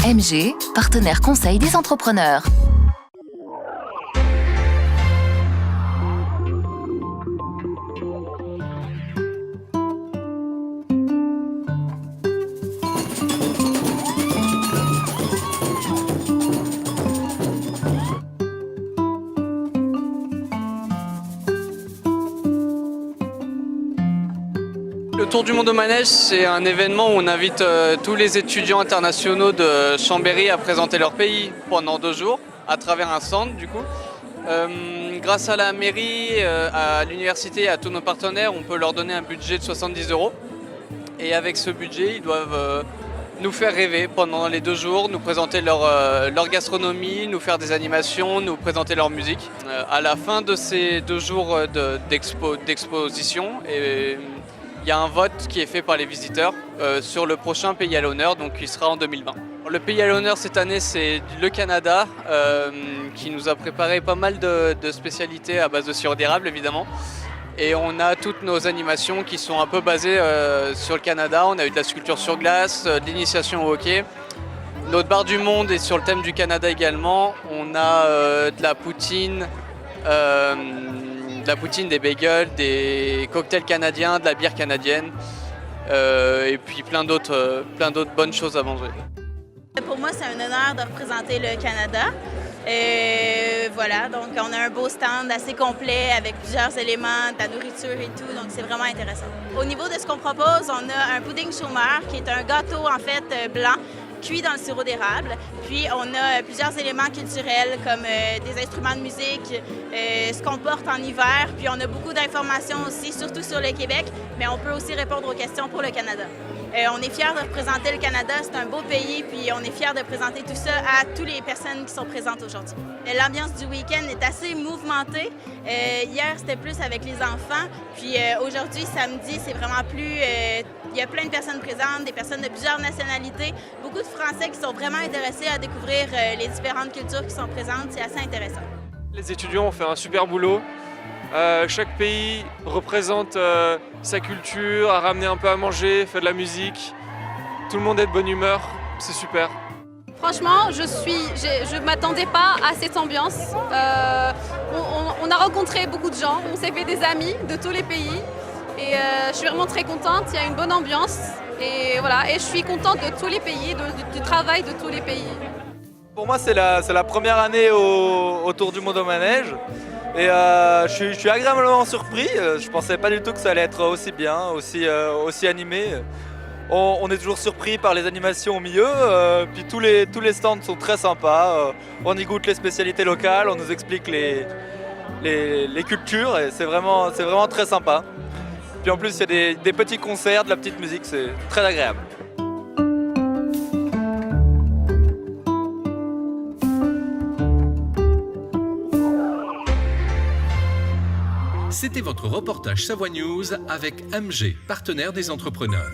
MG, partenaire conseil des entrepreneurs. Le Tour du monde au manège, c'est un événement où on invite tous les étudiants internationaux de Chambéry à présenter leur pays pendant 2 jours, à travers un stand du coup. Grâce à la mairie, à l'université et à tous nos partenaires, on peut leur donner un budget de 70 €. Et avec ce budget, ils doivent nous faire rêver pendant les 2 jours, nous présenter leur gastronomie, nous faire des animations, nous présenter leur musique. À la fin de ces 2 jours d'exposition, il y a un vote qui est fait par les visiteurs sur le prochain pays à l'honneur, donc qui sera en 2020. Le pays à l'honneur cette année, c'est le Canada, qui nous a préparé pas mal de spécialités à base de sirop d'érable évidemment. Et on a toutes nos animations qui sont un peu basées sur le Canada. On a eu de la sculpture sur glace, de l'initiation au hockey. Notre bar du monde est sur le thème du Canada également. On a de la poutine, des bagels, des cocktails canadiens, de la bière canadienne et puis plein d'autres bonnes choses à manger. Pour moi, c'est un honneur de représenter le Canada. Voilà, donc on a un beau stand assez complet avec plusieurs éléments, de la nourriture et tout, donc c'est vraiment intéressant. Au niveau de ce qu'on propose, on a un pudding chômeur qui est un gâteau en fait blanc cuit dans le sirop d'érable. Puis on a plusieurs éléments culturels comme des instruments de musique, ce qu'on porte en hiver. Puis on a beaucoup d'informations aussi, surtout sur le Québec, mais on peut aussi répondre aux questions pour le Canada. On est fiers de représenter le Canada, c'est un beau pays, puis on est fiers de présenter tout ça à toutes les personnes qui sont présentes aujourd'hui. L'ambiance du week-end est assez mouvementée. Hier, c'était plus avec les enfants, puis aujourd'hui, samedi, c'est vraiment plus... il y a plein de personnes présentes, des personnes de plusieurs nationalités, beaucoup de Français qui sont vraiment intéressés à découvrir les différentes cultures qui sont présentes, c'est assez intéressant. Les étudiants ont fait un super boulot. Chaque pays représente sa culture, a ramené un peu à manger, fait de la musique. Tout le monde est de bonne humeur, c'est super. Franchement, je ne m'attendais pas à cette ambiance. On a rencontré beaucoup de gens, on s'est fait des amis de tous les pays. Et je suis vraiment très contente, il y a une bonne ambiance. Et voilà, et je suis contente de tous les pays, du travail de tous les pays. Pour moi, c'est la première année au Tour du monde au manège. Et je suis agréablement surpris. Je ne pensais pas du tout que ça allait être aussi bien, aussi animé. On est toujours surpris par les animations au milieu. Puis tous les stands sont très sympas. On y goûte les spécialités locales, on nous explique les cultures. Et c'est vraiment très sympa. Puis en plus, il y a des petits concerts, de la petite musique, c'est très agréable. C'était votre reportage Savoie News avec MG, partenaire des entrepreneurs.